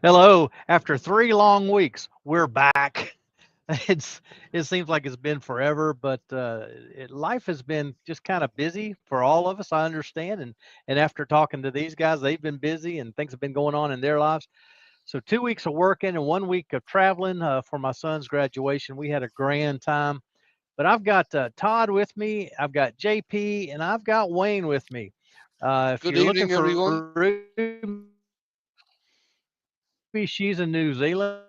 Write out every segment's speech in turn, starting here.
Hello. After 3 long weeks, we're back. It's it seems like it's been forever, but life has been just kind of busy for all of us. I understand, and after talking to these guys, they've been busy and things have been going on in their lives. So 2 weeks of working and 1 week of traveling for my son's graduation. We had a grand time. But I've got Todd with me, I've got JP, and I've got Wayne with me. If Good you're looking evening, for everyone. Ruby, she's in New Zealand.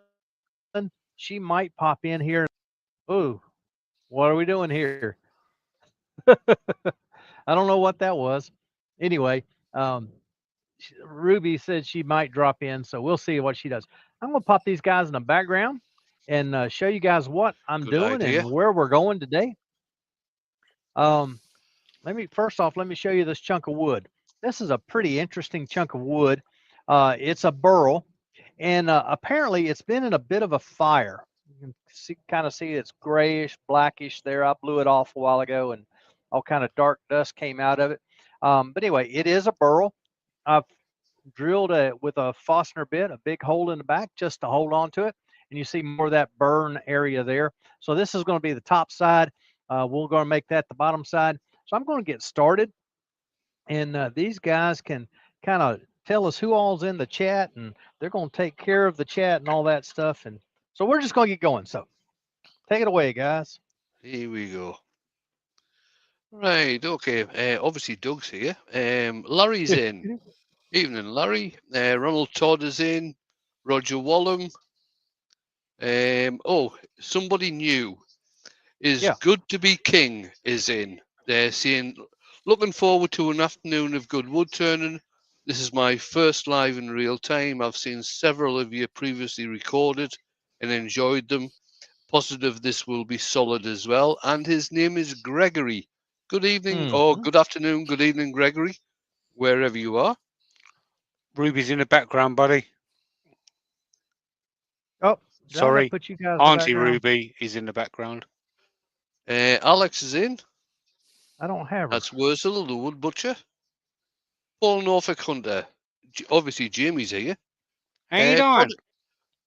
She might pop in here. Ooh, what are we doing here? I don't know what that was. Anyway, um, Ruby said she might drop in, so we'll see what she does. I'm going to pop these guys in the background and show you guys what I'm Good doing and idea. where we're going today. Um, let me show you this chunk of wood. This is a pretty interesting chunk of wood. It's a burl, and apparently it's been in a bit of a fire. You can kind of see it's grayish, blackish there. I blew it off a while ago, and all kind of dark dust came out of it. But anyway, it is a burl. I've drilled with a Fosner bit, a big hole in the back just to hold on to it. And you see more of that burn area there. So this is going to be the top side. We're going to make that the bottom side. So I'm going to get started. And these guys can kind of tell us who all's in the chat, and they're going to take care of the chat and all that stuff. And so we're just going to get going. So take it away, guys. Here we go. Right, okay. Obviously, Doug's here. Larry's in. Evening, Larry. Ronald Todd is in. Roger Wallum. Somebody new. Is Yeah. good to be king is in. They're saying, looking forward to an afternoon of good wood turning. This is my first live in real time. I've seen several of you previously recorded and enjoyed them. Positive this will be solid as well. And his name is Gregory. Good evening or Hmm. good afternoon, good evening, Gregory, wherever you are. Ruby's in the background, buddy. Oh, did I not Sorry. put you guys in the Auntie background? Ruby is in the background. Alex is in. I don't have her. That's Wurzel, the wood butcher. Paul Norfolk Hunter. Obviously, Jamie's here. How you Todd, doing?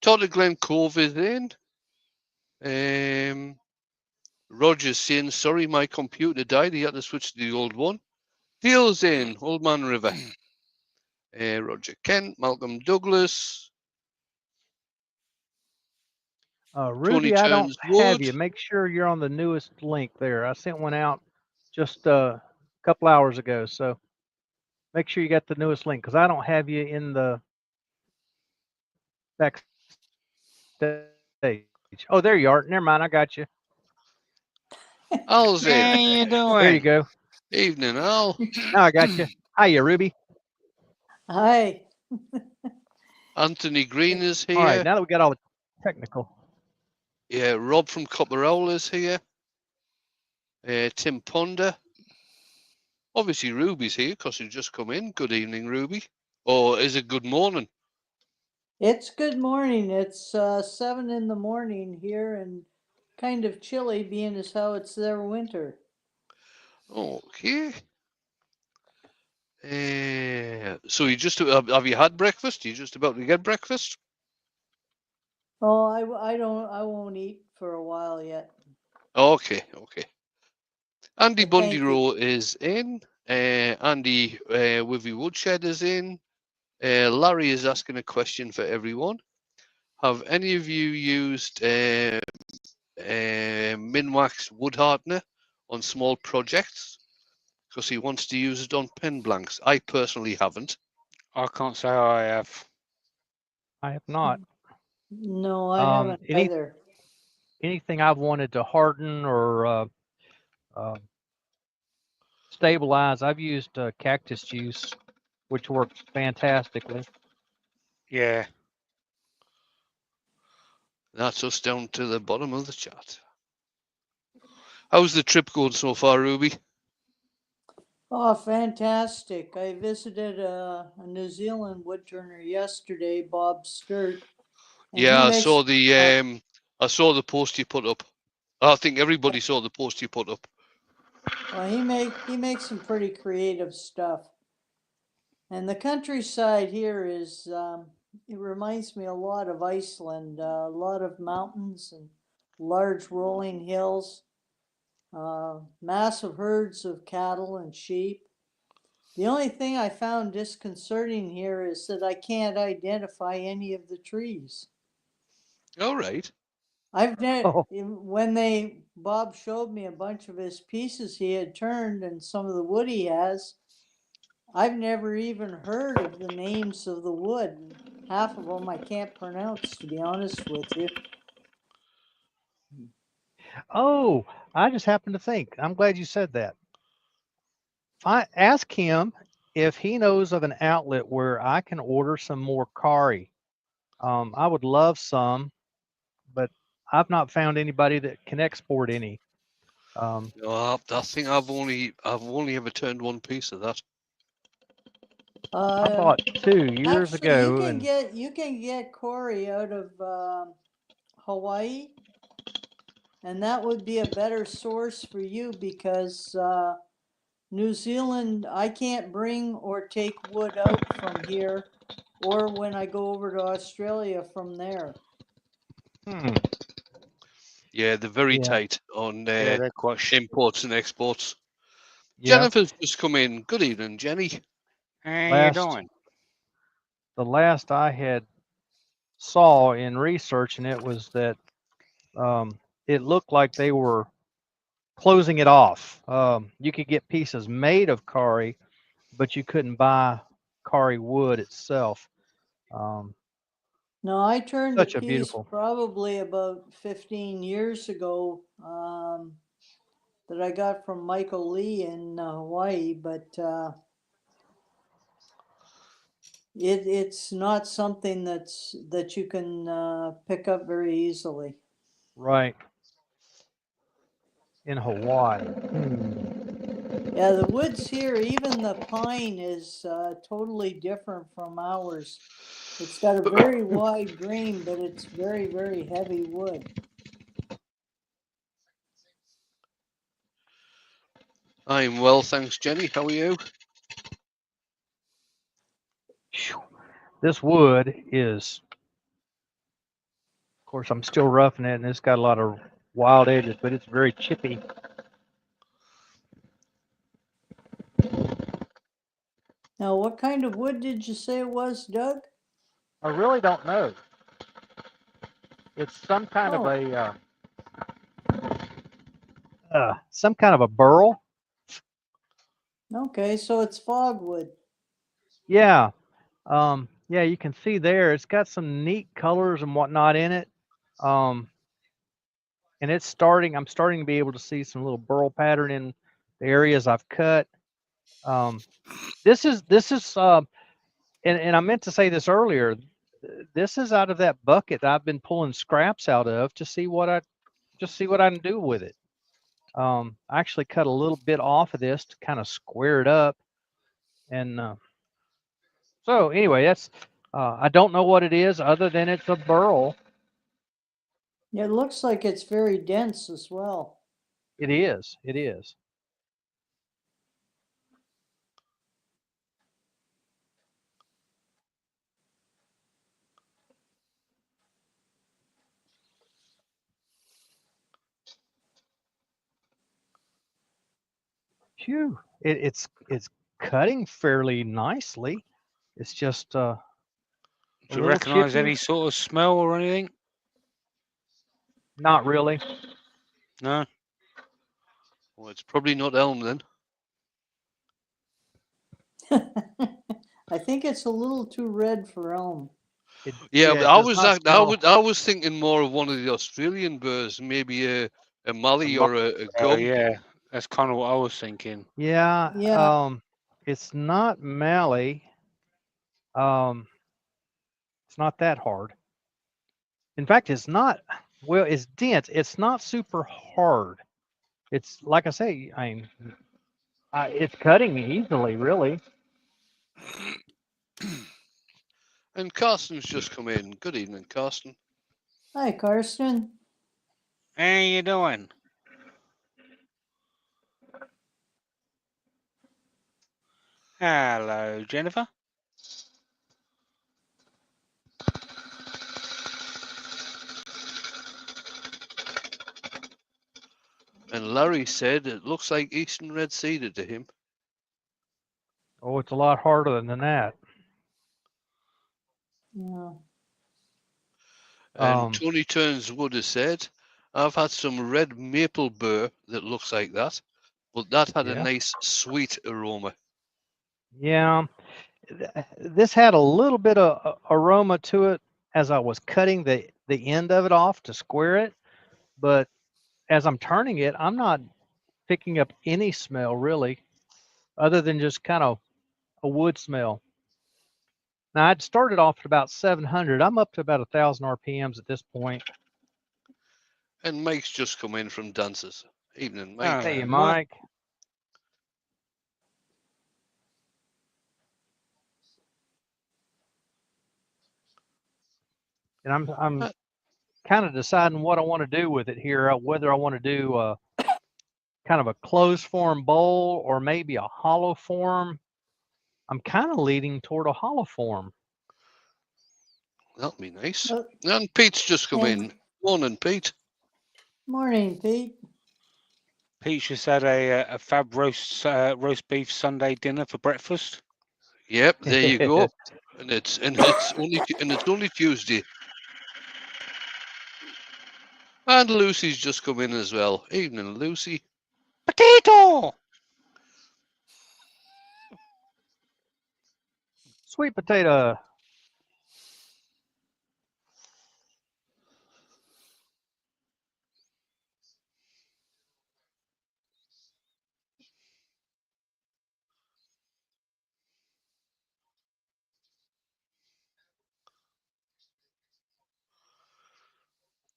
Todd of Glen Cove is in. Roger's saying, sorry, my computer died. He had to switch to the old one. Dale's in, Old Man River. Roger Kent, Malcolm Douglas. Tony Ruby, I don't Turns have Wood. you. Make sure you're on the newest link there. I sent one out just a couple hours ago, so make sure you got the newest link because I don't have you in the backstage. Oh, there you are. Never mind, I got you. Al's There in. you How you go. doing? Evening, Al. Now I got you. Hiya, Ruby. Hi. Anthony Green is All right, here. now that we got all the technical. Yeah, Rob from Copperole is here. Tim Ponder. Obviously, Ruby's here because she just come in. Good evening, Ruby. Or is it good morning? It's good morning. It's 7 in the morning here and kind of chilly being as how it's their winter. Okay. So you just have you had breakfast? You just about to get breakfast? Oh, I won't eat for a while yet. Okay. Andy But thank you. Bundyrow is in. Andy Wivy Woodshed is in. Larry is asking a question for everyone. Have any of you used Minwax wood hardener on small projects? Because he wants to use it on pen blanks. I personally haven't. I can't say I have. I have not. No, I haven't Any either. anything I've wanted to harden or uh, stabilize, I've used cactus juice, which works fantastically. Yeah. That's us down to the bottom of the chat. How's the trip going so far, Ruby? Oh, fantastic. I visited a New Zealand woodturner yesterday, Bob Sturt, and Yeah, he makes I saw the post you put up. I think everybody saw the post you put up. well, he makes some pretty creative stuff. And the countryside here is it reminds me a lot of Iceland, a lot of mountains and large rolling hills, massive herds of cattle and sheep. The only thing I found disconcerting here is that I can't identify any of the trees. All right. Oh. When Bob showed me a bunch of his pieces he had turned and some of the wood he has, I've never even heard of the names of the wood. Half of them I can't pronounce, to be honest with you. Oh, I just happened to think. I'm glad you said that. I ask him if he knows of an outlet where I can order some more Kari. I would love some, but I've not found anybody that can export any. No, I think I've only ever turned one piece of that. I bought 2 years Actually, ago, and you can get Cory out of Hawaii, and that would be a better source for you because New Zealand, I can't bring or take wood out from here, or when I go over to Australia from there. hmm, Yeah, they're very yeah, tight on Yeah, they're quite. imports and exports. yeah. Jennifer's just come in. Good evening, Jenny. How you Last doing? the last I had saw in researching it was that it looked like they were closing it off. You could get pieces made of Kari, but you couldn't buy Kari wood itself. Um, No, I turned a such a piece beautiful. probably about 15 years ago that I got from Michael Lee in Hawaii, but it's not something that you can pick up very easily. Right, in Hawaii. Hmm. Yeah, the woods here, even the pine is totally different from ours. It's got a very wide grain, but it's very, very heavy wood. I'm well, thanks, Jenny. How are you? Phew. This wood is, of course, I'm still roughing it, and it's got a lot of wild edges, but it's very chippy. Now, what kind of wood did you say it was, Doug? I really don't know. It's some kind of Oh, a burl. okay, so it's fogwood. Yeah, yeah, you can see there. It's got some neat colors and whatnot in it. Um, and it's starting. I'm starting to be able to see some little burl pattern in the areas I've cut. Um, this is and I meant to say this earlier. This is out of that bucket that I've been pulling scraps out of to see what I can do with it. I actually cut a little bit off of this to kind of square it up, and so anyway, that's I don't know what it is other than it's a burl. It looks like it's very dense as well. It is. It is. Phew. It's cutting fairly nicely. It's just a Do you little recognise chippy. any sort of smell or anything? Not really. No. Well, it's probably not elm then. I think it's a little too red for elm. Yeah, It but I does was not smell. I was thinking more of one of the Australian birds, maybe a mallee or a Oh gum. yeah, that's kind of what I was thinking. Yeah. Yeah, It's not mallee. Um, it's not that hard. In fact, it's not. Well, it's dense. It's not super hard. It's like I say. I mean, it's cutting easily, really. And Carson's just come in. Good evening, Carson. hi, Karsten. How you doing? Hello, Jennifer. And Larry said it looks like Eastern Red Cedar to him. Oh, it's a lot harder than that. Yeah. And Tony Turns Wood has said, I've had some red maple burr that looks like that, but that had a Yeah. nice sweet aroma. Yeah, this had a little bit of aroma to it as I was cutting the end of it off to square it, but as I'm turning it, I'm not picking up any smell really, other than just kind of a wood smell. Now I'd started off at about 700. I'm up to about 1,000 RPMs at this point. And Mike's just come in from dances. Evening, Mike. Hey, Hello, Mike. And I'm Uh, kind of deciding what I want to do with it here, whether I want to do kind of a closed form bowl or maybe a hollow form. I'm kind of leaning toward a hollow form. That'll be nice. Oh, And Pete's just come and in. Morning, Pete. morning, Pete. Pete just had a fab roast beef Sunday dinner for breakfast. Yep, there you go. And it's only Tuesday. And Lucy's just come in as well. Evening, Lucy. Potato! Sweet potato.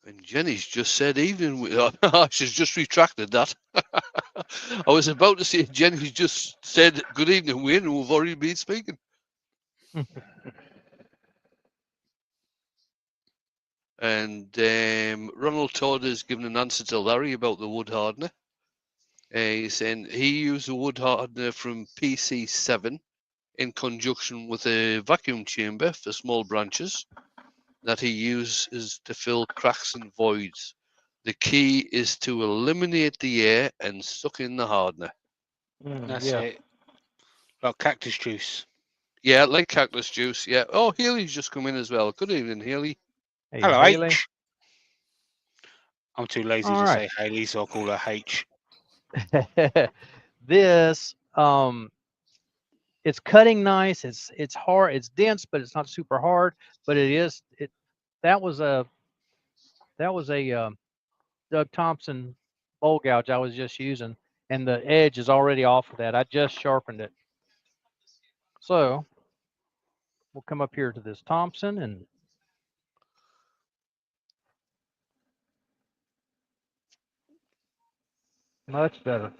And Jenny's just said evening. She's just retracted that. I was about to say Jenny's just said good evening, Wayne, and we've already been speaking. And Ronald Todd has given an answer to Larry about the wood hardener. He's saying he used a wood hardener from PC7 in conjunction with a vacuum chamber for small branches that he uses to fill cracks and voids. The key is to eliminate the air and suck in the hardener. That's Yeah. it. Like cactus juice. Yeah, like cactus juice. Yeah. Oh, Haley's just come in as well. Good evening, Haley. Hey, Hello, Haley. H. I'm too lazy All to right. say Haley, so I'll call her H. This it's cutting nice. It's hard. It's dense, but it's not super hard. But it is it. That was a Doug Thompson bowl gouge I was just using, and the edge is already off of that. I just sharpened it. So we'll come up here to this Thompson and much better.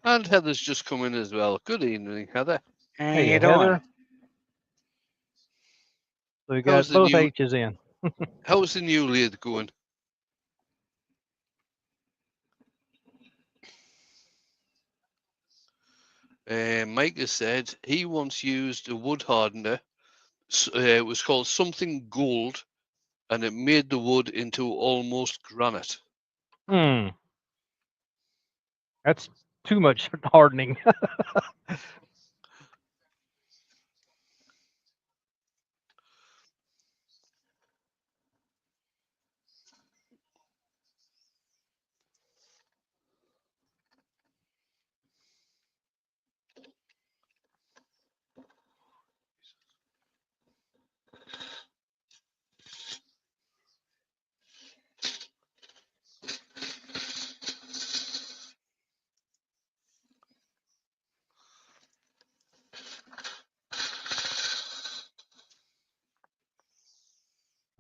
And Heather's just come in as well. Good evening, Heather. How Hey, you doing? Heather. So we got How's the both new H's in. How's the new lathe going? Mike has said he once used a wood hardener. It was called something gold, and it made the wood into almost granite. That's too much hardening.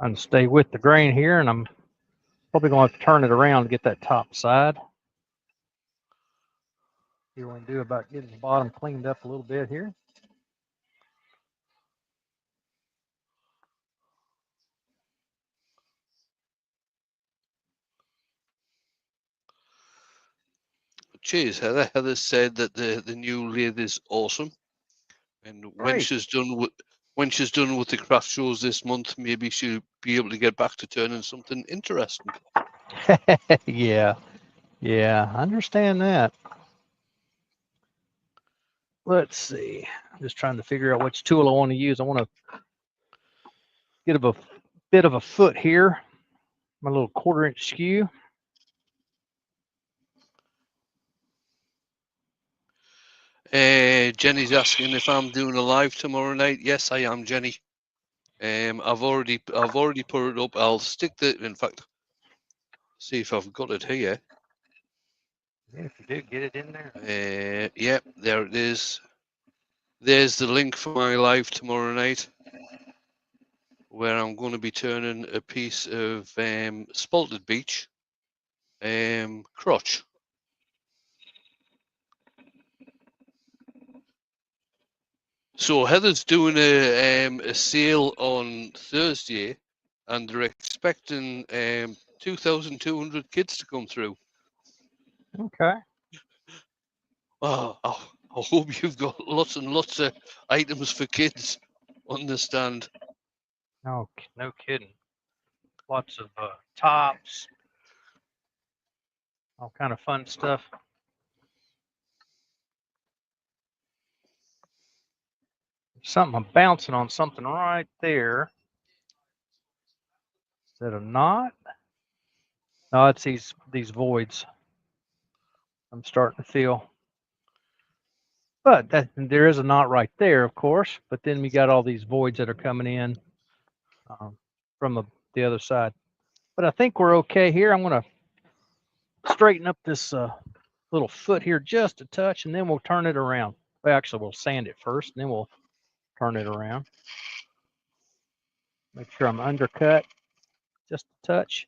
I'm gonna stay with the grain here, and I'm probably gonna have to turn it around to get that top side. See what we can do about getting the bottom cleaned up a little bit here. Cheers, Heather. Heather said that the new lathe is awesome, and when Great. she's done with when she's done with the craft shows this month, maybe she'll be able to get back to turning something interesting. Yeah, yeah, I understand that. Let's see. I'm just trying to figure out which tool I want to use. I want to get a bit of a foot here. My little 1/4-inch skew. Jenny's asking if I'm doing a live tomorrow night. Yes, I am, Jenny. I've already put it up. I'll stick the. In fact, see if I've got it here. Yeah, if you do, get it in there. Yep, there it is. There's the link for my live tomorrow night, where I'm going to be turning a piece of spalted beech crotch. So Heather's doing a sale on Thursday, and they're expecting 2,200 kids to come through. Okay. Oh, I hope you've got lots and lots of items for kids on the stand. No, no kidding. Lots of tops, all kind of fun stuff. Something, I'm bouncing on something right there. Is that a knot? No, it's these voids. I'm starting to feel. But there is a knot right there, of course. But then we got all these voids that are coming in from the other side. But I think we're okay here. I'm going to straighten up this little foot here just a touch, and then we'll turn it around. Well, actually, we'll sand it first, and then we'll turn it around. Make sure I'm undercut just a touch.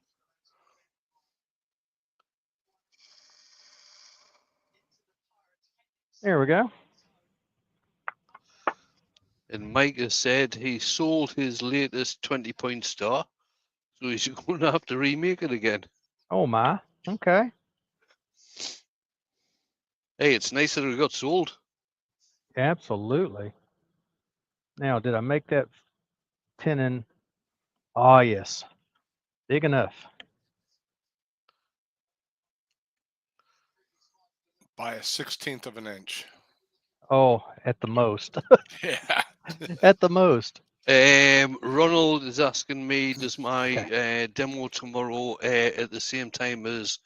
There we go. And Mike has said he sold his latest 20-point star, so he's going to have to remake it again. Oh my. Okay. Hey, it's nice that it got sold. Absolutely. Now, did I make that tenon? Oh, yes. Big enough. By 1/16 of an inch. Oh, at the most. Yeah. At the most. Ronald is asking me, does my demo tomorrow at the same time as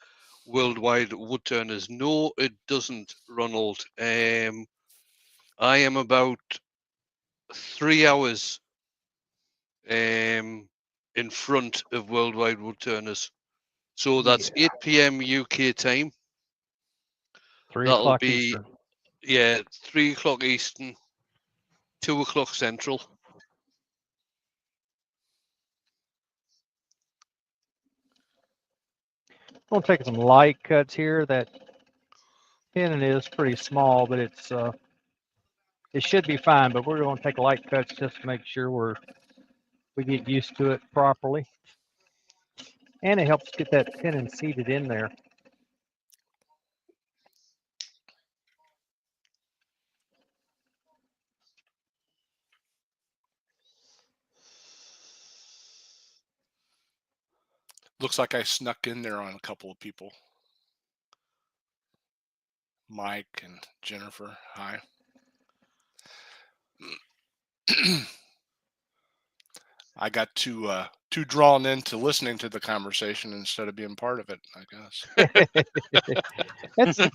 Worldwide Woodturners? No, it doesn't, Ronald. I am about 3 hours in front of Worldwide Woodturners. So that's 8 p.m. UK time. 3 That'll o'clock be, Eastern. yeah, 3 o'clock Eastern, 2 o'clock Central. We'll take some light cuts here. That tenon is pretty small, but it should be fine. But we're going to take light cuts just to make sure we get used to it properly. And it helps get that tenon seated in there. Looks like I snuck in there on a couple of people. Mike and Jennifer, hi. I got too drawn into listening to the conversation instead of being part of it, I guess.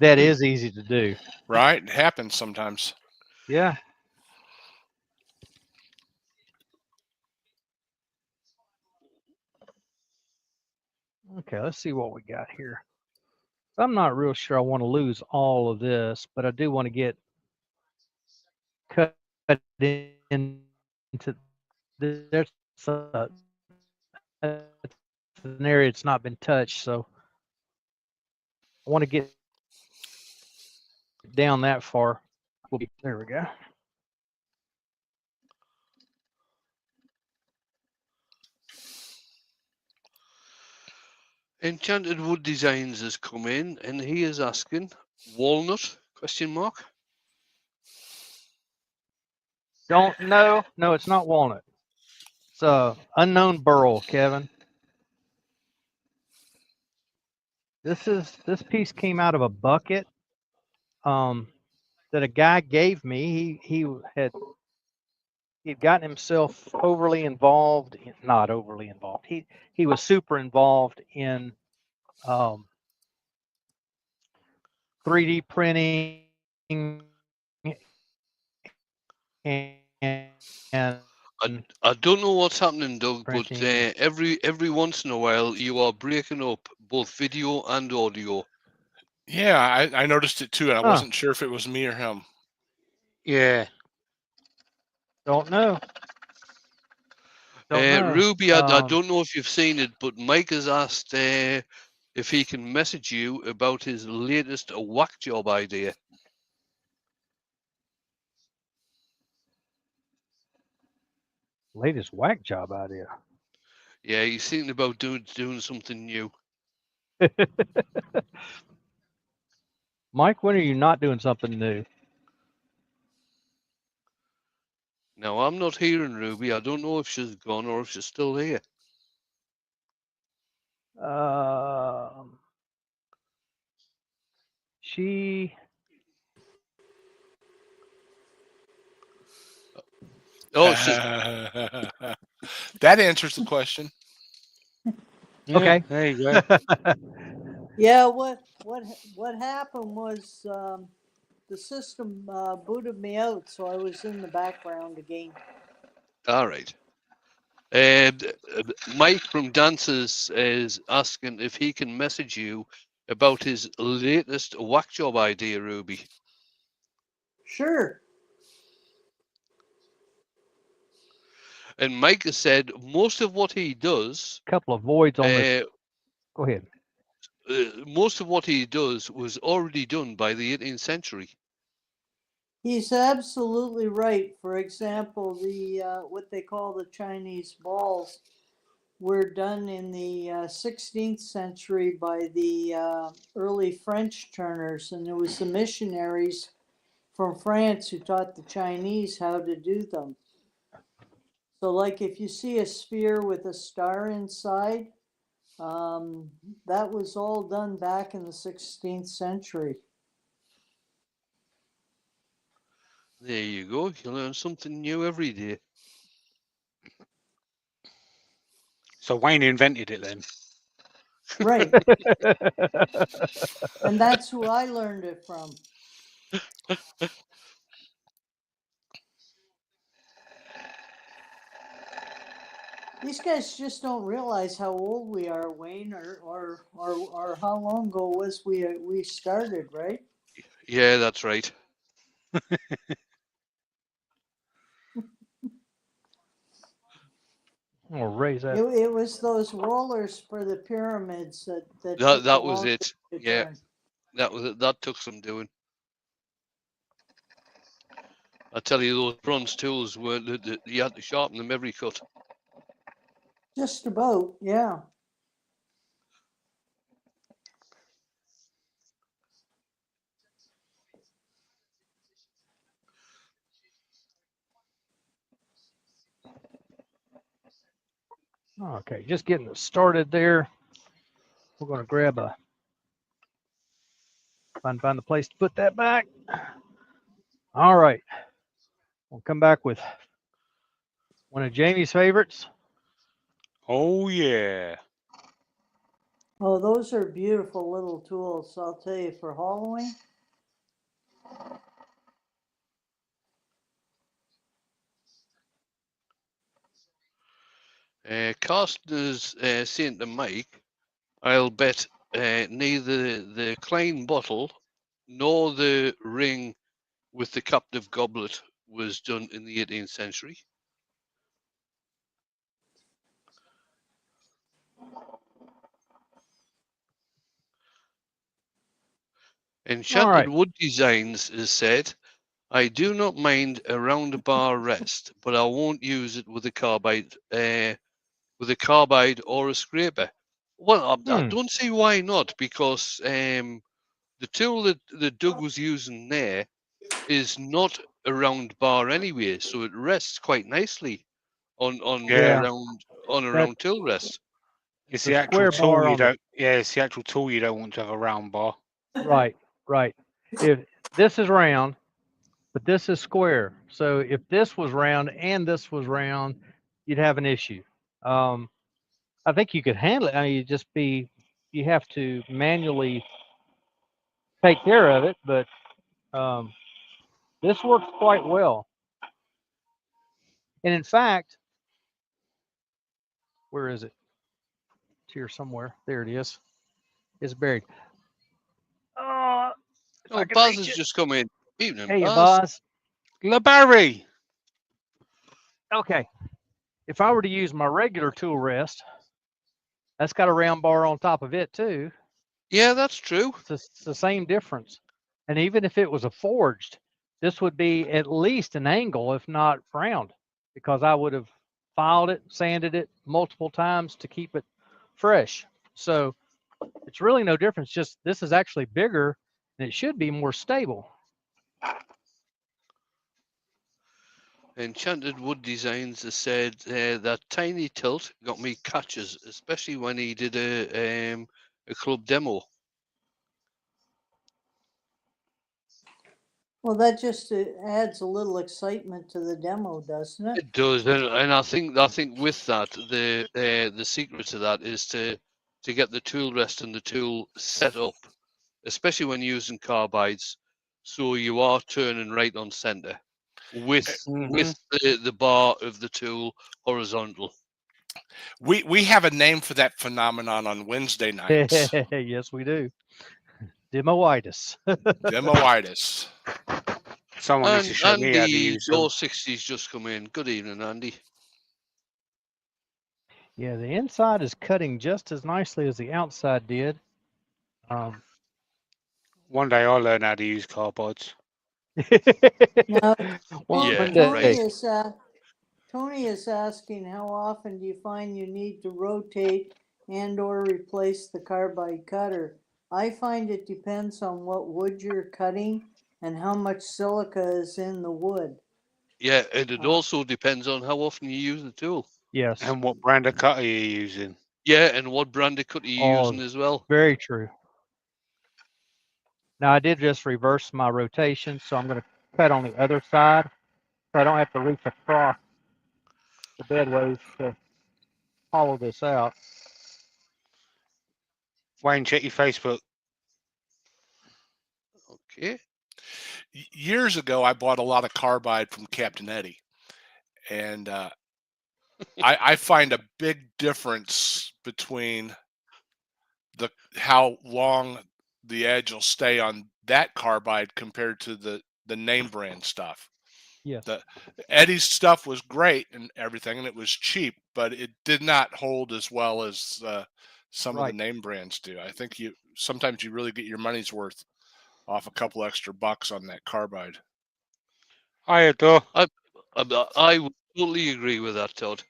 That is easy to do. Right? It happens sometimes. Yeah. Okay, let's see what we got here. I'm not real sure I want to lose all of this, but I do want to get cut into there's an area it's not been touched, so I want to get down that far. There we go. Enchanted Wood Designs has come in and he is asking, walnut, question mark? Don't know. No, it's not walnut. It's a unknown burl, Kevin. This piece came out of a bucket that a guy gave me. He'd gotten himself overly involved, not overly involved. He was super involved in um, 3D printing and I don't know what's happening, Doug, but printing. every once in a while you are breaking up both video and audio. Yeah, I noticed it too, and I Huh. wasn't sure if it was me or him. Yeah. Don't know. Don't know. Ruby, I don't know if you've seen it, but Mike has asked if he can message you about his latest whack job idea. Latest whack job idea. Yeah, he's thinking about doing something new. Mike, when are you not doing something new? Now, I'm not hearing Ruby. I don't know if she's gone or if she's still here. She. Oh, she's That answers the question. Yeah, Okay. there you go. Yeah, what happened was the system booted me out, so I was in the background again. all right. Mike from Dancers is asking if he can message you about his latest whack job idea, Ruby. Sure. And Mike has said most of what he does, Couple of voids on this. Go ahead. most of what he does was already done by the 18th century. He's absolutely right. For example, the what they call the Chinese balls were done in the 16th century by the early French turners, and it was the missionaries from France who taught the Chinese how to do them. So, like if you see a sphere with a star inside, that was all done back in the 16th century. There you go. You learn something new every day. So Wayne invented it then. Right. And that's who I learned it from. These guys just don't realize how old we are, Wayne, or how long ago was we started, right? Yeah, that's right. I'll raise that. It was those rollers for the pyramids that took a That was long it. time to Yeah, turn. that was it. That took some doing. I tell you, those bronze tools were you had to sharpen them every cut. Just about, yeah. Okay, just getting it started there. We're going to grab a find the place to put that back. All right, we'll come back with one of Jamie's favorites. Oh yeah. Oh, those are beautiful little tools, I'll tell you, for hollowing. Carsten is saying to Mike, I'll bet neither the Klein bottle nor the ring with the captive goblet was done in the 18th century. Enchanted Wood Designs has said, I do not mind a round bar rest, but I won't use it with a carbide or a scraper. Well, I don't see why not, because the tool that Doug was using there is not a round bar anyway, so it rests quite nicely on Yeah. a That- round tool rest. It's The the actual square tool bar you on the- don't. Yeah, it's the actual tool you don't want to have a round bar. Right, right. If this is round, but this is square. So if this was round and this was round, you'd have an issue. I think you could handle it. I mean, you have to manually take care of it, but um, this works quite well. And in fact, where is it? It's here somewhere. There it is. It's buried. If I Oh, can Baz reach has it. just come in. Evening, Hey, Baz. boss. LeBarry. Okay. If I were to use my regular tool rest, that's got a round bar on top of it too. Yeah, that's true. It's the same difference. And even if it was a forged, this would be at least an angle, if not round, because I would have filed it, sanded it multiple times to keep it fresh. So it's really no difference. Just this is actually bigger and it should be more stable. Enchanted Wood Designs has said that tiny tilt got me catches, especially when he did a club demo. Well, that just adds a little excitement to the demo, doesn't it? It does, and I think with that the secret to that is to get the tool rest and the tool set up, especially when using carbides, so you are turning right on center with the bar of the tool horizontal. We have a name for that phenomenon on Wednesday nights. Yes, we do. Demoitis. Demoitis. Someone needs to And show me how to Andy use them. Door 60's just come in. Good evening, Andy. Yeah, the inside is cutting just as nicely as the outside did. One day I'll learn how to use carbides. Now, One Yeah, day. Tony is asking how often do you find you need to rotate and or replace the carbide cutter? I find it depends on what wood you're cutting and how much silica is in the wood. Yeah, and it also depends on how often you use the tool. Yes. And what brand of cutter you're using. Yeah, and what brand of cutter you're Oh, using as well. very true. Now I did just reverse my rotation, so I'm going to cut on the other side, so I don't have to reach across the bedways to hollow this out. Wayne, check your Facebook. Okay. Years ago, I bought a lot of carbide from Captain Eddie, and I find a big difference between how long the edge will stay on that carbide compared to the name brand stuff. Yes. The Eddie's stuff was great and everything, and it was cheap, but it did not hold as well as some of the Right. name brands do. I think sometimes you really get your money's worth off a couple extra bucks on that carbide. I adore. I would totally agree with that, Todd.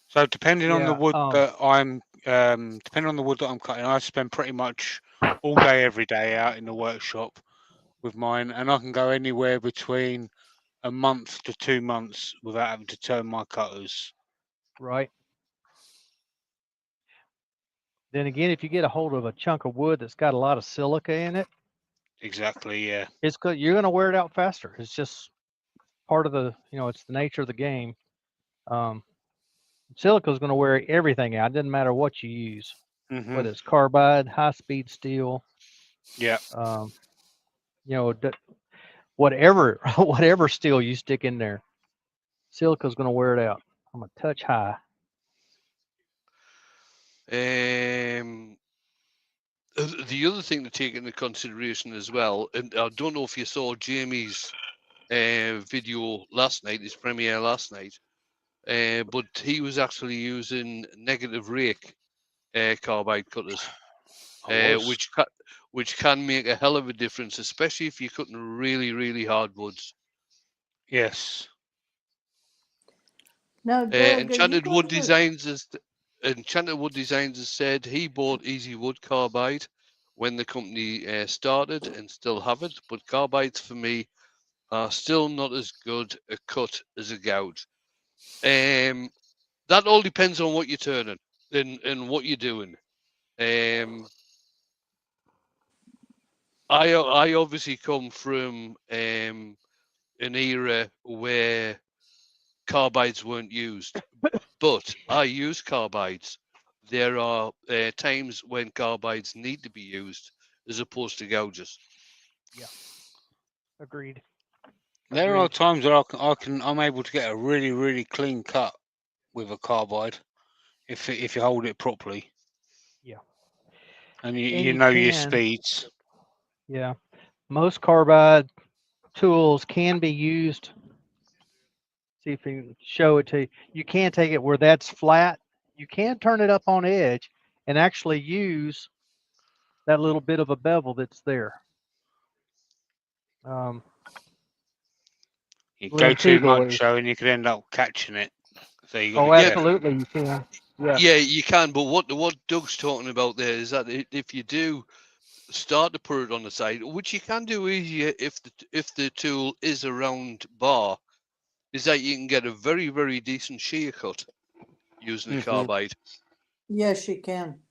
So depending on the Yeah, wood that I'm cutting, I spend pretty much all day, every day out in the workshop with mine, and I can go anywhere between a month to 2 months without having to turn my cutters. right. Then again, if you get a hold of a chunk of wood that's got a lot of silica in it, Exactly, yeah. it's good. You're going to wear it out faster. It's just part of it's the nature of the game. Silica is going to wear everything out. It doesn't matter what you use, whether it's carbide, high-speed steel. Yeah. Whatever steel you stick in there, silica is going to wear it out. I'm a touch high. The other thing to take into consideration as well, and I don't know if you saw Jamie's video last night, his premiere last night, but he was actually using negative rake carbide cutters, which can make a hell of a difference, especially if you're cutting really, really hard woods. Yes. Now, Doug, Enchanted Wood Designs has said he bought Easy Wood carbide, when the company started and still have it. But carbides for me are still not as good a cut as a gouge. That all depends on what you're turning and what you're doing. I obviously come from an era where carbides weren't used, but I use carbides. There are times when carbides need to be used as opposed to gouges. Agreed. There are Agreed. times that I'm able to get a really, really clean cut with a carbide if you hold it properly. Yeah. And And you you know your can, speeds. yeah. Most carbide tools can be used. See if you can show it to you. You can take it where that's flat. You can turn it up on edge and actually use that little bit of a bevel that's there. You go Glen too Teagle much is. so, and you could end up catching it. So you got to Oh, be Yeah, careful. absolutely, you can. Yeah. yeah, you can. But what Doug's talking about there is that if you do start to put it on the side, which you can do easier if the tool is a round bar, is that you can get a very, very decent shear cut using a Mhm. carbide. Yes, you can.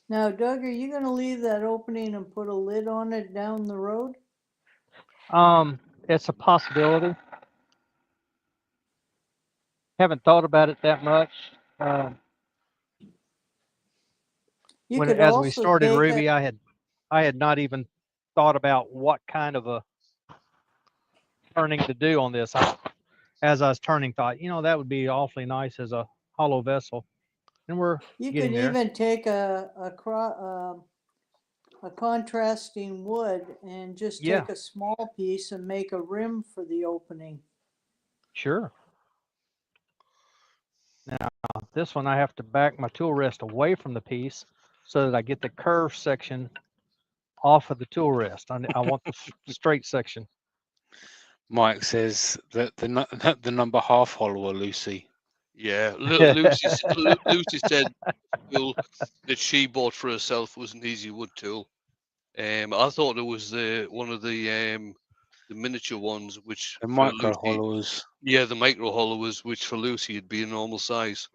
Now, Doug, are you gonna leave that opening and put a lid on it down the road? It's a possibility. Haven't thought about it that much. You When could as we also started take Ruby, I had not even thought about what kind of a turning to do on this. As I was turning, thought, that would be awfully nice as a hollow vessel, and we're you getting could there. even take a contrasting wood and just Yeah, take a small piece and make a rim for the opening. sure. Now this one I have to back my tool rest away from the piece so that I get the curved section off of the tool rest. I want the straight section. Mike says that the number half hollower, Lucy. Yeah, Lucy said the tool that she bought for herself was an easy wood tool. I thought it was one of the miniature ones, which The for micro Lucy, hollowers. yeah, the micro hollowers, which for Lucy would be a normal size.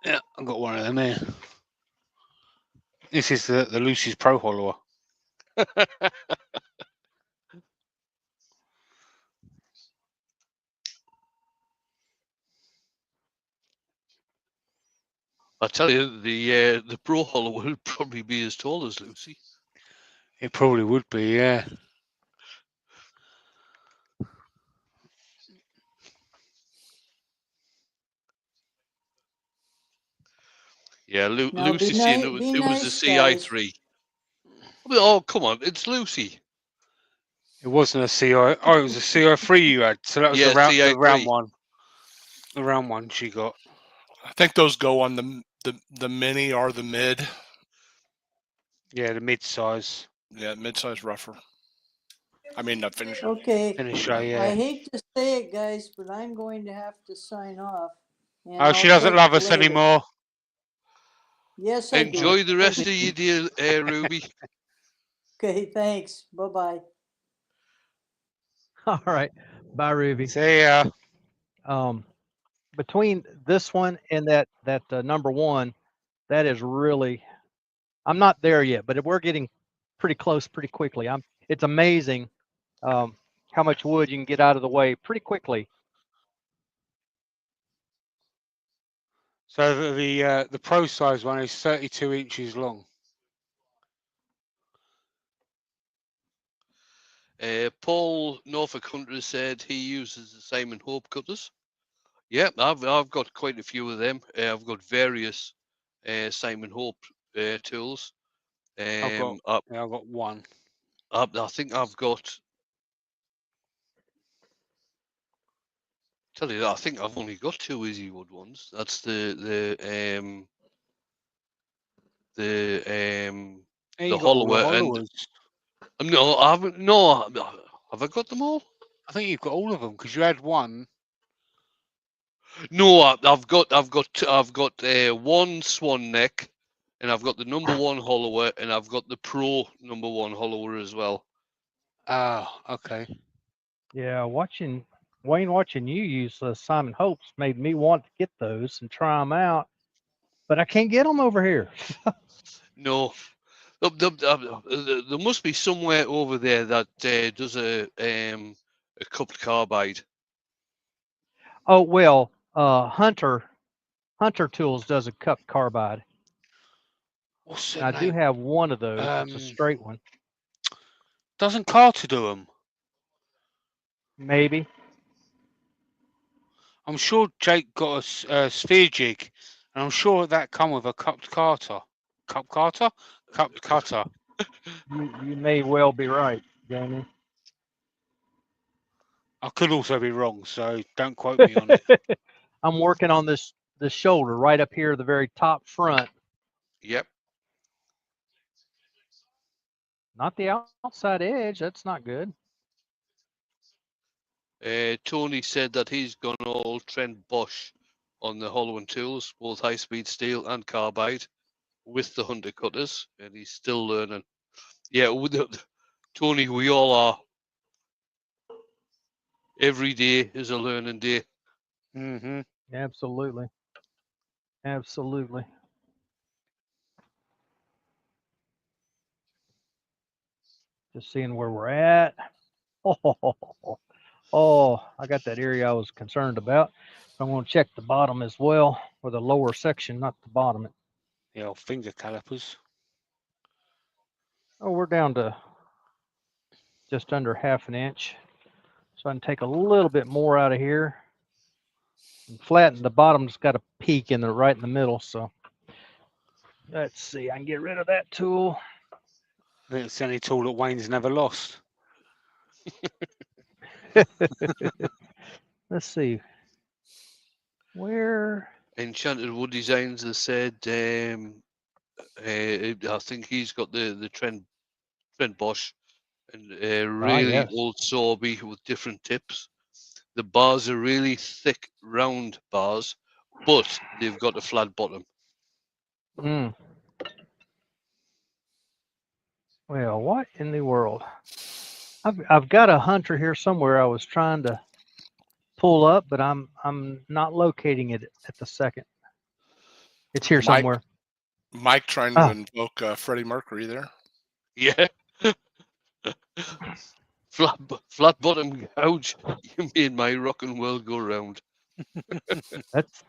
Yeah, I've got one of them here. This is the Lucy's Pro hollower. I tell you, the Pro hollower would probably be as tall as Lucy. It probably would be, yeah. Yeah, Now Lucy saying be it was a nice, guys. CI3. Oh, come on, it's Lucy. It wasn't a CI. Oh, it was a CI3 you had. So that was Yeah, the round CI3. one. The round one she got. I think those go on the mini or the mid. Yeah, the mid-size Yeah, mid-size rougher. I mean, the finisher. Okay, finisher. I Yeah. hate to say it, guys, but I'm going to have to sign off. And Oh, she I'll doesn't catch love you us later. anymore. Yes, I do. Enjoy the rest of your day, Ruby. Okay, thanks. Bye-bye. All right, bye, Ruby. See ya. Between this one and that number one, that is really. I'm not there yet, but we're getting pretty close pretty quickly. It's amazing how much wood you can get out of the way pretty quickly. So the pro size one is 32 inches long. Paul Norfolk Hunter said he uses the Simon Hope cutters. Yeah, I've got quite a few of them. I've got various Simon Hope tools. I've got one. I think I've got. Tell you that I think I've only got two Easy Wood ones. That's the Hey, you got all the hollower and hollowers. no, I haven't. No, have I got them all? I think you've got all of them because you had one. No, I've got one Swan neck, and I've got the #1 hollower, and I've got the Pro #1 hollower as well. Oh, okay. Yeah, watching you use Simon Hopes made me want to get those and try them out, but I can't get them over here. No, there must be somewhere over there that does a coupled carbide. Oh well, Hunter Tools does a cup carbide, What's and the I do name? have one of those. It's a straight one, Doesn't Carter do them? maybe. I'm sure Jake got a sphere jig, and I'm sure that come with a cupped cutter. Cup cutter? Cupped cutter. You may well be right, Jamie. I could also be wrong, so don't quote me on it. I'm working on this shoulder right up here, the very top front, Yep. not the outside edge. That's not good. Tony said that he's gone all Trent Bosch on the hollowing tools, both high-speed steel and carbide, with the Hunter cutters, and he's still learning. Yeah, Tony, we all are. Every day is a learning day. Mm-hmm. Absolutely, absolutely. Just seeing where we're at. Oh, I got that area I was concerned about. So I'm going to check the bottom as well, or the lower section, not the bottom. The old finger calipers. Oh, we're down to just under ½ inch. So I can take a little bit more out of here and flatten the bottom's got a peak in the right in the middle. So let's see, I can get rid of that tool. I think it's the only tool that Wayne's never lost. Let's see. Where? Enchanted Wood Designs has said, I think he's got the Trent Bosch and really yes. old Sorby with different tips. The bars are really thick, round bars, but they've got a flat bottom. Mm. Well, what in the world? I've got a Hunter here somewhere. I was trying to pull up, but I'm not locating it at the second. It's here Mike, somewhere. Mike trying to invoke Freddie Mercury there. Yeah. flat bottom gouge. You made my rock and world go round. That's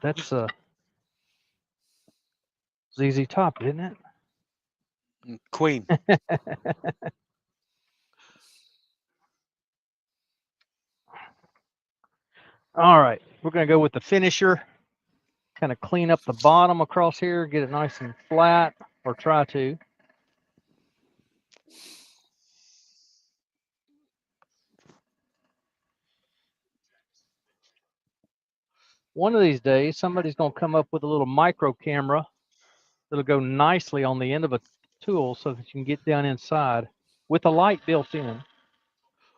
ZZ Top, isn't it? Queen. All right, we're gonna go with the finisher. Kind of clean up the bottom across here, get it nice and flat, or try to. One of these days, somebody's gonna come up with a little micro camera that'll go nicely on the end of a tool so that you can get down inside with a light built in.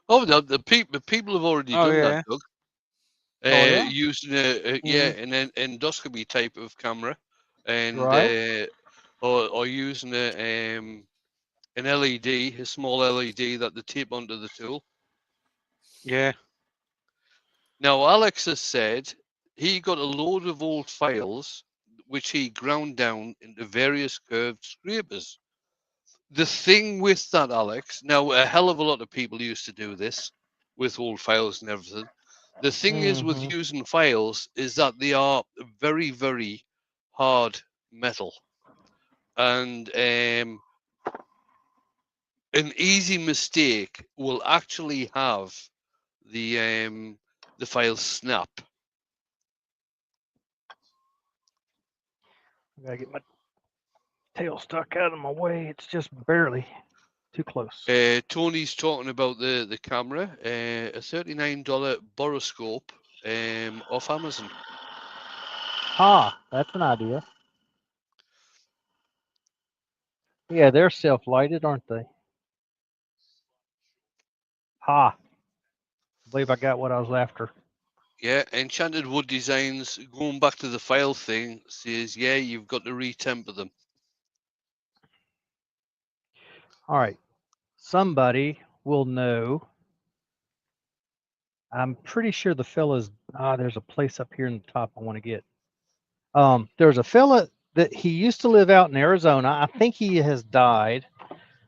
Oh, the people have already Oh, done yeah. that, Doug. Oh, yeah? Using an endoscopy type of camera, and Right. or using an LED, a small LED that they tape onto the tool. Yeah. Now, Alex has said he got a load of old files which he ground down into various curved scrapers. The thing with that, Alex, now a hell of a lot of people used to do this with old files and everything. The thing is with Mhm. using files is that they are very, very hard metal. And an easy mistake will actually have the file snap. I gotta get my tail stuck out of my way. It's just barely too close. Tony's talking about the camera, a $39 boroscope off Amazon. Ah, that's an idea. Yeah, they're self-lighted, aren't they? Ha! I believe I got what I was after. Yeah, Enchanted Wood Designs, going back to the file thing, says, yeah, you've got to retemper them. All right. Somebody will know. I'm pretty sure the fella's. There's a place up here in the top I want to get. There's a fella that he used to live out in Arizona. I think he has died.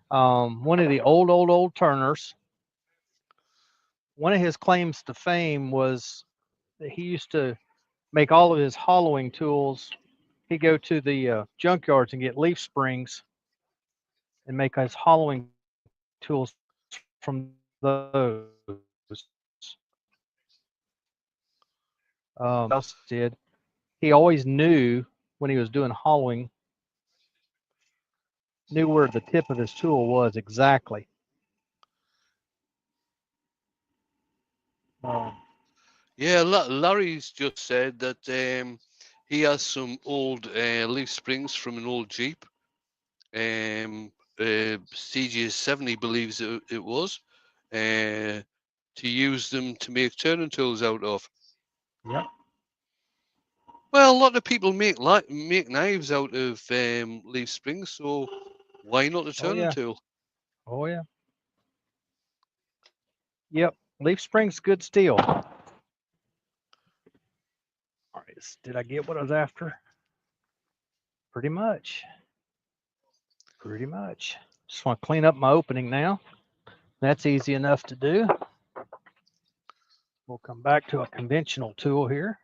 One of the old Turners. One of his claims to fame was that he used to make all of his hollowing tools. He'd go to the junkyards and get leaf springs and make his hollowing tools from those. Else did. He always knew when he was doing hollowing, knew where the tip of his tool was exactly. Yeah, Larry's just said that he has some old leaf springs from an old Jeep. CG7, he believes it was, to use them to make turning tools out of. Yep. Well, a lot of people make knives out of leaf springs, so why not a turning yeah. tool? Oh yeah. Yep. Leaf spring's good steel. All right. Did I get what I was after? Pretty much. Pretty much. Just want to clean up my opening now. That's easy enough to do. We'll come back to a conventional tool here.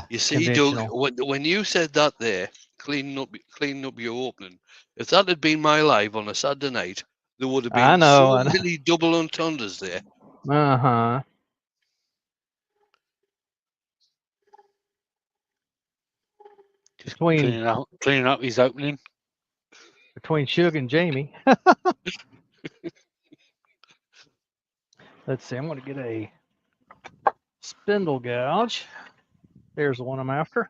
You see, Doug, Conventional. when you said that there, cleaning up your opening, if that had been my live on a Saturday night, there would have I been know. so many double entendres there. Uh-huh. Just Between cleaning up his opening. Shug and Jamie. Let's see. I'm going to get a spindle gouge. There's the one I'm after.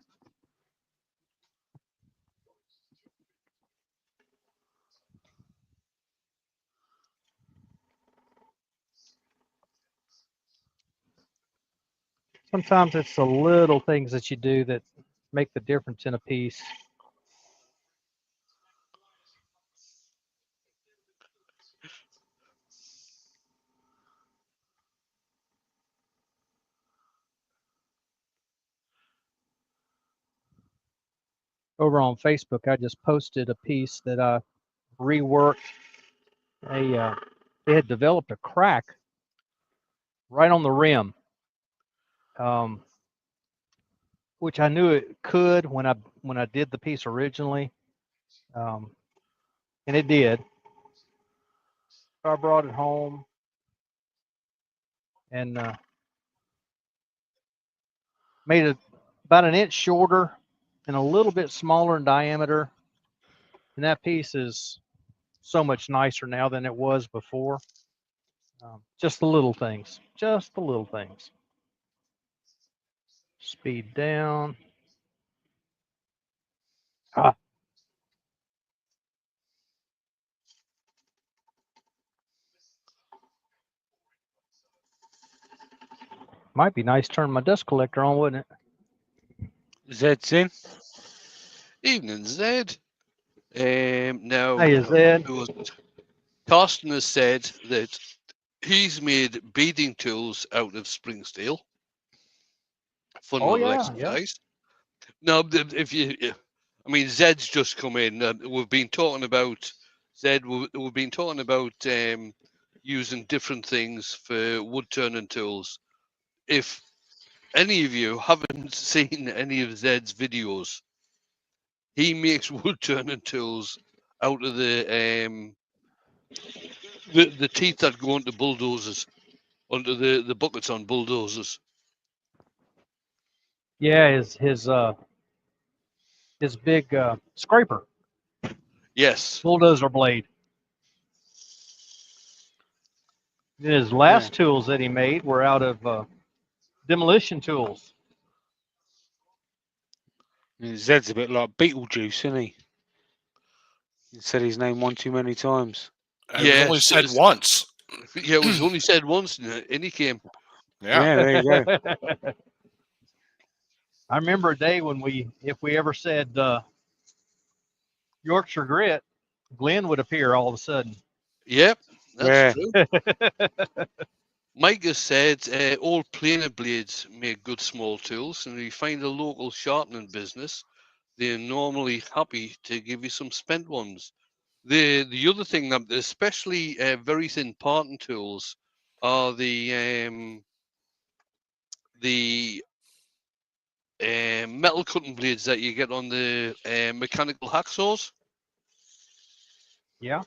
Sometimes it's the little things that you do that make the difference in a piece. Over on Facebook, I just posted a piece that I reworked. They had developed a crack right on the rim, which I knew it could when I did the piece originally, and it did. So I brought it home and made it about an inch shorter and a little bit smaller in diameter. And that piece is so much nicer now than it was before. Just the little things. Just the little things. Speed down. Might be nice turning my dust collector on, wouldn't it? Zed's in. Evening, Zed. Now, Hey, Zed. Carsten has said that he's made beading tools out of spring steel. Fun little exercise. Now, if you, I mean, Zed's just come in. We've been talking about Zed. We've been talking about using different things for wood turning tools. If any of you haven't seen any of Zed's videos, he makes wood turning tools out of the teeth that go onto bulldozers, onto the buckets on bulldozers. Yeah, his big scraper. Yes. Bulldozer blade. His last tools that he made were out of demolition tools. Zed's a bit like Beetlejuice, isn't he? He said his name one too many times. It was only said once. Yeah, it was only said once, and he came. Yeah. There you go. I remember a day when if we ever said Yorkshire grit, Glenn would appear all of a sudden. Yep, that's Yeah. true. Mike has said old planer blades make good small tools, and if you find a local sharpening business, they're normally happy to give you some spent ones. The other thing, that especially very thin parting tools, are the metal cutting blades that you get on the mechanical hacksaws. Yeah.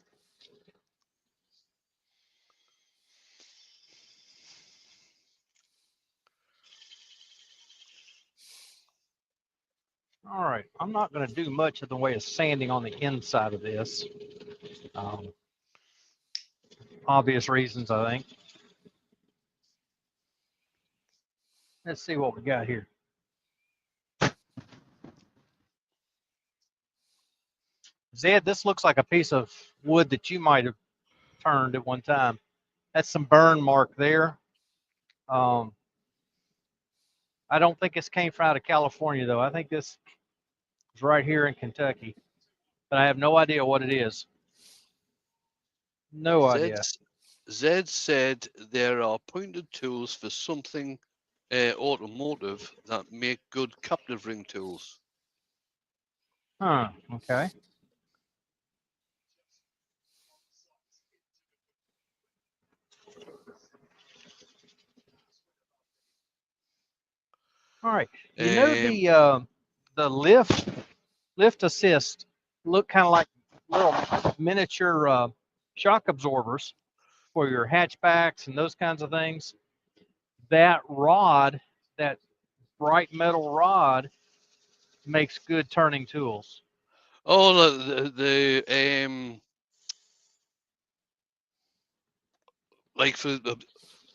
All right. I'm not going to do much of the way of sanding on the inside of this. Obvious reasons, I think. Let's see what we got here. Zed, this looks like a piece of wood that you might have turned at one time. That's some burn mark there. I don't think this came from out of California, though. I think this is right here in Kentucky, but I have no idea what it is. No idea. Zed said there are pointed tools for something automotive that make good captive ring tools. Huh. Okay. All right. You know the lift assist look kind of like little miniature shock absorbers for your hatchbacks and those kinds of things. That rod, that bright metal rod, makes good turning tools. Oh, the like for the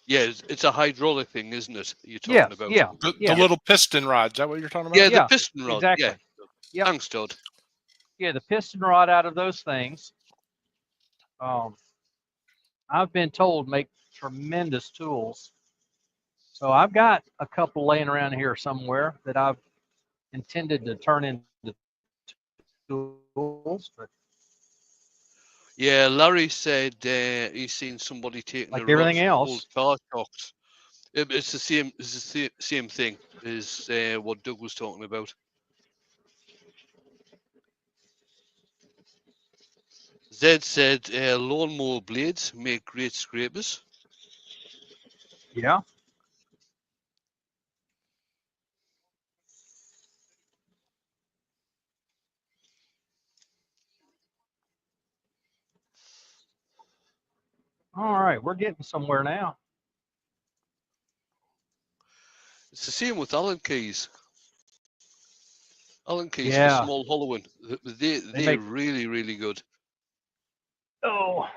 yeah, it's a hydraulic thing, isn't it? You're talking Yes. about. Yeah. The Yeah. little piston rods. Is that what you're talking about? Yeah, the Yeah, piston rod. exactly. Yeah. Yep. Thanks, Todd. Yeah, the piston rod out of those things. I've been told make tremendous tools. So I've got a couple laying around here somewhere that I've intended to turn into tools, but Yeah, Larry said he's seen somebody taking like a rod everything from old else, car shocks. It's the same. It's the same thing as what Doug was talking about. Zed said lawnmower blades make great scrapers. yeah. All right, we're getting somewhere now. It's the same with Allen keys. Allen keys for Yeah, small hollowing. they They're make. really, really good. Oh,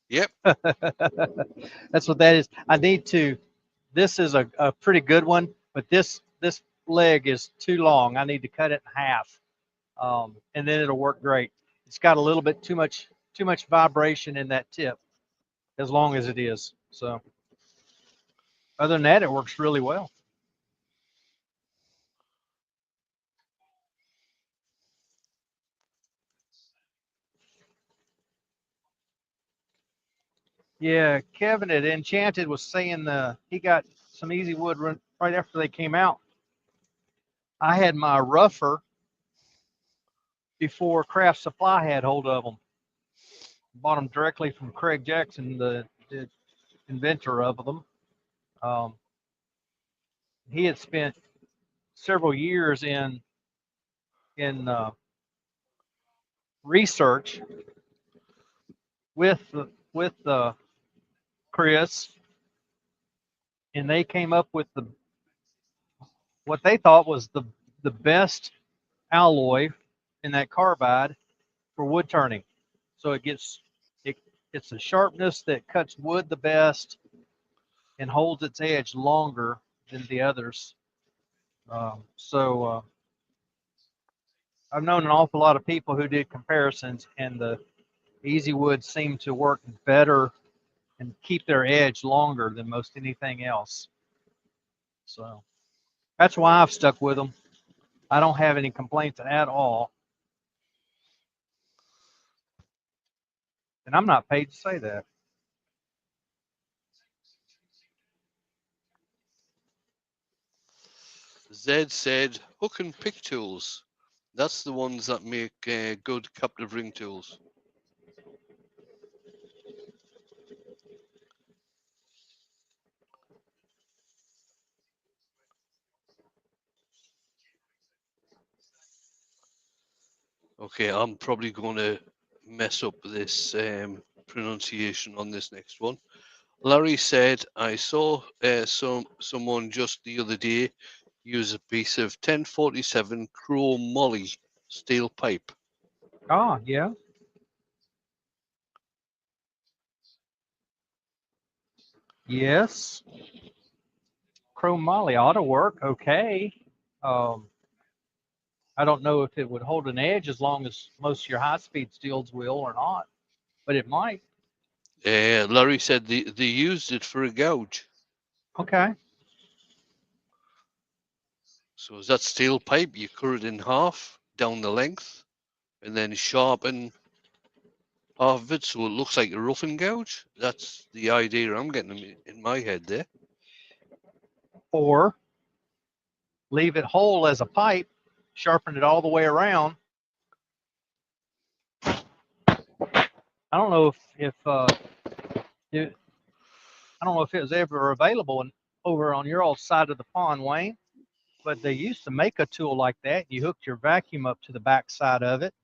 Yep. that's what that is. I need to. This is a pretty good one, but this leg is too long. I need to cut it in half, and then it'll work great. It's got a little bit too much vibration in that tip, as long as it is. So other than that, it works really well. Yeah, Kevin at Enchanted was saying he got some easy wood right after they came out. I had my rougher before Craft Supply had hold of them. Bought them directly from Craig Jackson, the inventor of them. Um, he had spent several years in research with Chris, and they came up with what they thought was the best alloy in that carbide for wood turning. So it's a sharpness that cuts wood the best and holds its edge longer than the others. So I've known an awful lot of people who did comparisons, and the easy wood seemed to work better and keep their edge longer than most anything else. So that's why I've stuck with them. I don't have any complaints at all. And I'm not paid to say that. Zed said hook and pick tools. That's the ones that make good captive ring tools. Okay, I'm probably going to mess up this pronunciation on this next one. Larry said, I saw someone just the other day use a piece of 1047 chrome moly steel pipe. Oh, yeah. Yes. Chrome moly ought to work okay. I don't know if it would hold an edge as long as most of your high-speed steels will or not, but it might. Larry said they used it for a gouge. Okay. So is that steel pipe? You cut it in half down the length and then sharpen half of it so it looks like a roughing gouge. That's the idea I'm getting in my head there. Or leave it whole as a pipe, sharpen it all the way around. I don't know if I don't know if it was ever available over on your old side of the pond, Wayne, but they used to make a tool like that. You hooked your vacuum up to the back side of it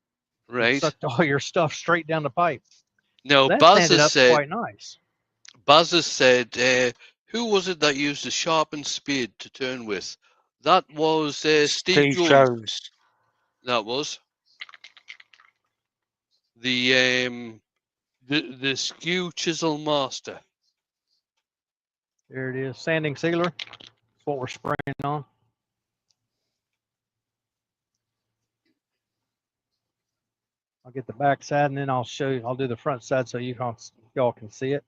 and Right. sucked all your stuff straight down the pipe. Now, That Baz sanded has up said, quite nice. who was it that used a sharpened spade to turn with? That was Steve Steve Jones. Jones. That was the skew chisel master. There it is, sanding sealer. That's what we're spraying on. I'll get the back side and then I'll show you. I'll do the front side so y'all can see it.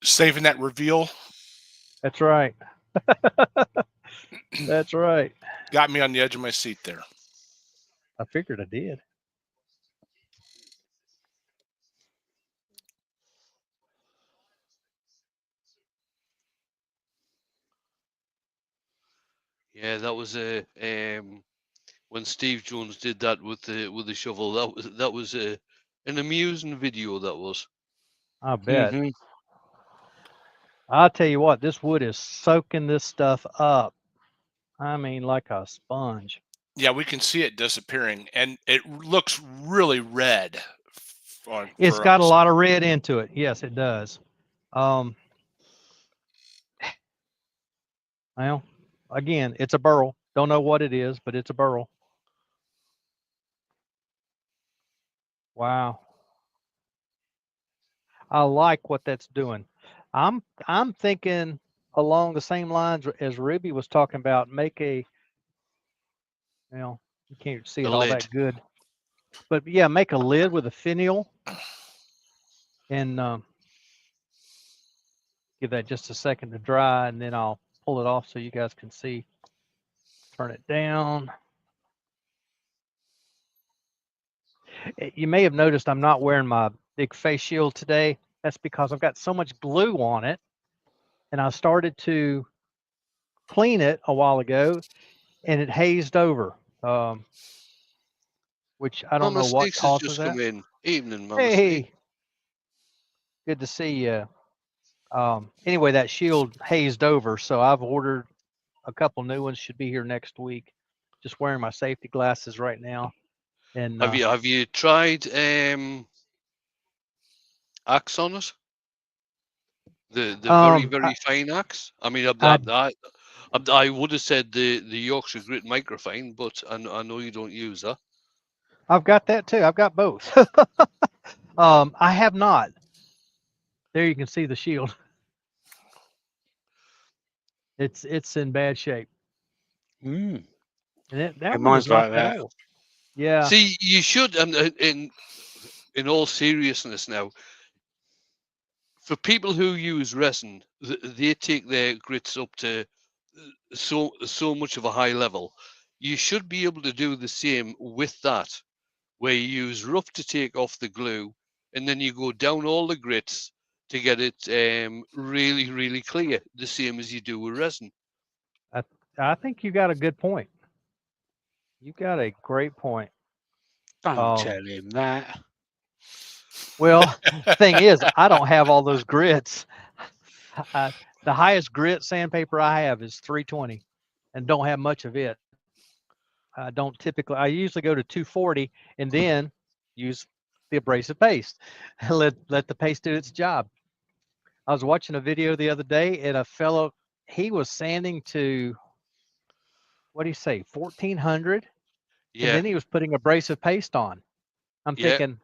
Saving that reveal. That's right. That's right. Got me on the edge of my seat there. I figured I did. Yeah, that was a when Steve Jones did that with the shovel. That was an amusing video. That was. I bet. Mhm. I'll tell you what, this wood is soaking this stuff up. I mean, like a sponge. Yeah, we can see it disappearing, and it looks really red. It's For got a us. lot of red into it. Yes, it does. Well, again, it's a burl. Don't know what it is, but it's a burl. Wow. I like what that's doing. I'm thinking along the same lines as Ruby was talking about. Make a, you can't see A it all lid. that good, but yeah, make a lid with a finial and give that just a second to dry, and then I'll pull it off so you guys can see. Turn it down. You may have noticed I'm not wearing my big face shield today. That's because I've got so much glue on it, and I started to clean it a while ago, and it hazed over, which I don't Mama know what Sneaks has causes just that. come in. Evening, Mama Sneaks. Hey, good to see you. Anyway, that shield hazed over, so I've ordered a couple new ones. Should be here next week. Just wearing my safety glasses right now. And Have you tried axe on it? The very fine axe. I mean, I would have said the Yorkshire Grit microfine, but I know you don't use that. I've got that too. I've got both. I have not. There you can see the shield. It's in bad shape. Mm. And that Yeah, one is mine's not like that that. old. Yeah. See, you should, in all seriousness now, for people who use resin, they take their grits up to so much of a high level. You should be able to do the same with that, where you use rough to take off the glue, and then you go down all the grits to get it really clear, the same as you do with resin. I, I think you got a good point. You got a great point. Don't tell him that. Well, thing is, I don't have all those grits. The highest grit sandpaper I have is 320, and don't have much of it. I don't typically. I usually go to 240, and then use the abrasive paste. Let the paste do its job. I was watching a video the other day, and a fellow, he was sanding to, what do you say, 1400, and Yeah, then he was putting abrasive paste on. I'm yeah. thinking,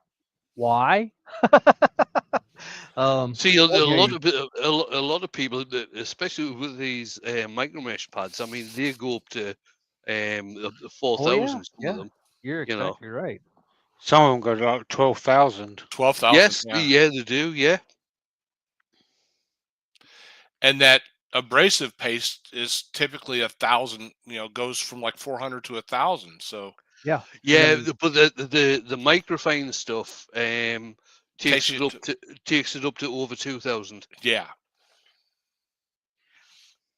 why? See, a Yeah, lot of a lot of people, especially with these micro mesh pads, I mean, they go up to oh yeah, 4,000. Some of yeah. them, You're you know. exactly right. Some of them go to like 12,000. 12,000. Yes, Yeah. yeah, they do. Yeah, And that abrasive paste is typically 1,000. Goes from like 400 to 1,000. So Yeah. yeah. Then But the microfine stuff takes takes you it up to over 2,000. yeah.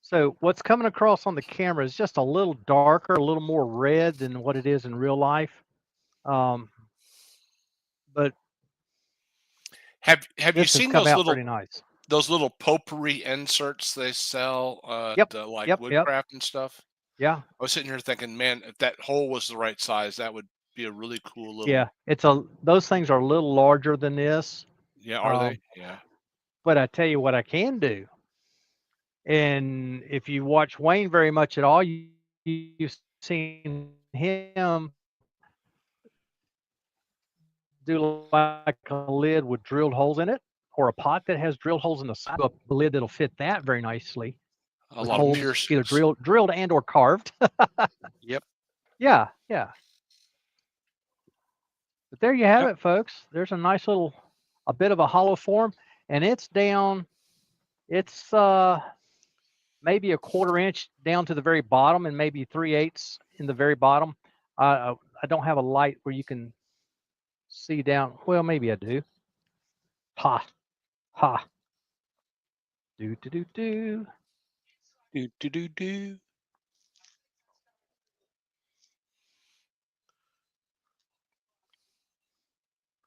so what's coming across on the camera is just a little darker, a little more red than what it is in real life. Um, but Have you this has seen come those out pretty nice. potpourri inserts they sell Yep. to like Yep. woodcraft and stuff? Yeah. I was sitting here thinking, man, if that hole was the right size, that would be a really cool little. Yeah. Those things are a little larger than this. Yeah, are Um, they? Yeah. but I tell you what I can do. And if you watch Wayne very much at all, you've seen him do like a lid with drilled holes in it, or a pot that has drilled holes in the side, a lid that'll fit that very nicely A with lot of Mhm. holes either piercings. drilled and or carved. Yep. Yeah, yeah. But there you have Yep. it, folks. There's a nice little, a bit of a hollow form, and it's down. It's maybe a quarter inch down to the very bottom, and maybe 3/8 in the very bottom. I don't have a light where you can see down. Well, maybe I do. Ha, ha. Do do do do. Do, do, do, do.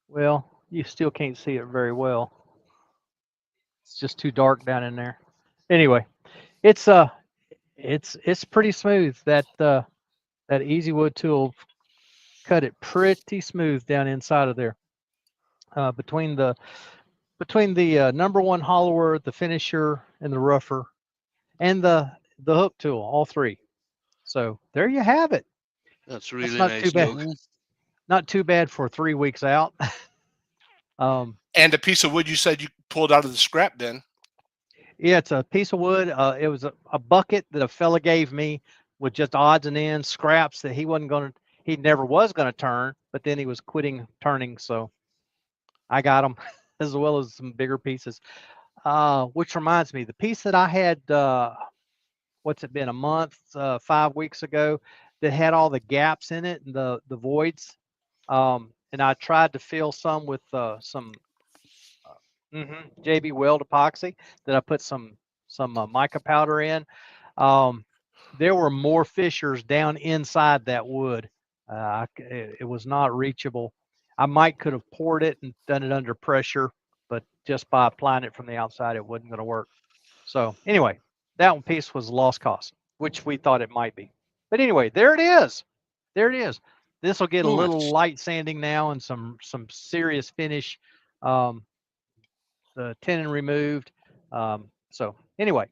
Well, you still can't see it very well. It's just too dark down in there. Anyway, it's it's pretty smooth. That Easy Wood tool cut it pretty smooth down inside of there. Between the number one hollower, the finisher, and the rougher, and the hook tool, all three. So there you have it. That's That's really not too nice, bad. Doug. Not too bad for 3 weeks out. um, And a piece of wood you said you pulled out of the scrap bin. yeah, it's a piece of wood. It was a bucket that a fella gave me with just odds and ends, scraps that he never was gonna turn, but then he was quitting turning, so I got them as well as some bigger pieces. Which reminds me, the piece that I had, what's it been, a month, 5 weeks ago, that had all the gaps in it and the voids. And I tried to fill some with some JB Weld epoxy that I put some mica powder in. Um, there were more fissures down inside that wood. It was not reachable. I might could have poured it and done it under pressure, but just by applying it from the outside, it wasn't going to work. So anyway, that one piece was a lost cause, which we thought it might be. But anyway, there it is. There it is. This will get a little Nice. light sanding now and some serious finish. Um, the tenon removed. So anyway,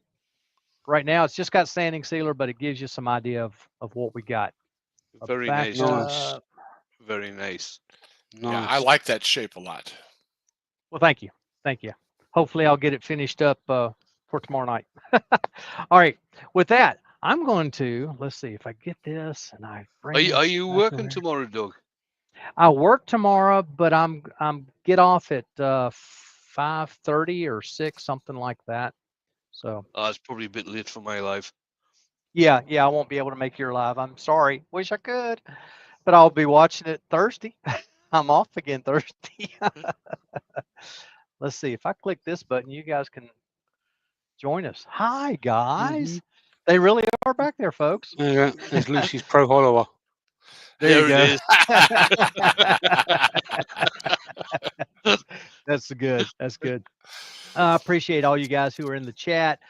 right now it's just got sanding sealer, but it gives you some idea of what we got. Very Back nice, Doug. Nice. up. Very nice. Yeah, I Nice. like that shape a lot. Well, thank you. Thank you. Hopefully I'll get it finished up for tomorrow night. All right. With that, I'm going to, let's see if I get this and I bring Are this you back working over here. tomorrow, Doug? I work tomorrow, but I'm get off at 5:30 or 6, something like that. So It's probably a bit late for my live. yeah, I won't be able to make your live. I'm sorry. Wish I could, but I'll be watching it Thursday. I'm off again Thursday. Let's see. If I click this button, you guys can join us. Hi, guys. They really are back there, folks. Yeah, there's Lucy's Pro Hollower. There you go. it is. That's good. That's good. I appreciate all you guys who are in the chat.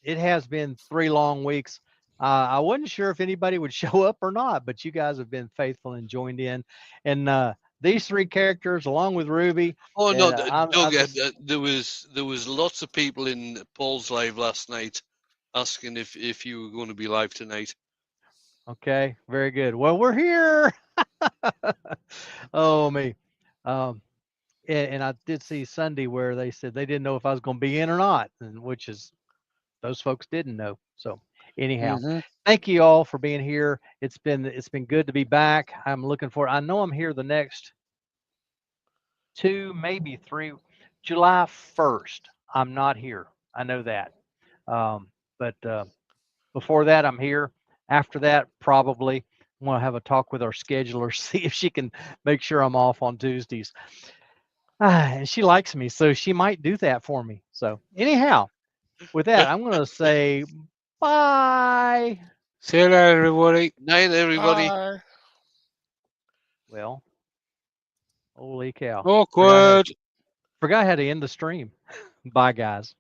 It has been 3 long weeks. I wasn't sure if anybody would show up or not, but you guys have been faithful and joined in. And these 3 characters, along with Ruby. Oh no, I'm Doug, just- there was lots of people in Paul's live last night asking if you were going to be live tonight. Okay, very good. Well, we're here. Oh me. And I did see Sunday where they said they didn't know if I was going to be in or not, and which is those folks didn't know. So anyhow, thank you all for being here. It's been good to be back. I'm looking for. I know I'm here the next 2, maybe 3. July 1st. I'm not here. I know that. But before that, I'm here. After that, probably I'm going to have a talk with our scheduler, see if she can make sure I'm off on Tuesdays. And she likes me, so she might do that for me. So anyhow, with that, I'm going to say bye. See you later, everybody. Night, everybody. Bye. Well, holy cow. Awkward. Forgot how to end the stream. Bye, guys.